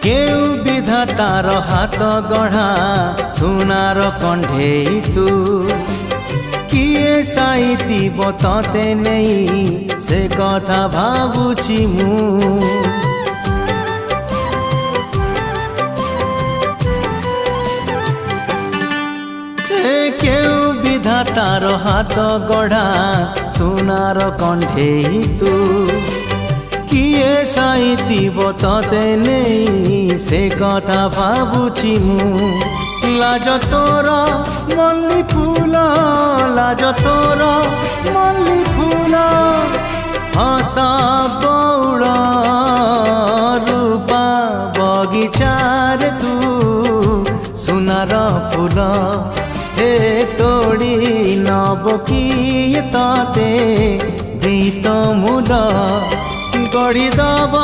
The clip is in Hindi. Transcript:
केउ विधातार हाथ गढ़ा सुनार कंढेई तू किए साइतिब तते नहीं से कथा भाबुछि मु केउ विधातार हाथ गढ़ा सुनार कंढेई तू किए साइतिब तते नहीं से कथा भाबुछि मु लाज तोर मल्ली फूल लाज तोर मल्ली फूल हसा बौड़ रूपा बगीचार तू सुनार फूल हे तोड़ी नब किए तते गीत मूल गढ़ी दब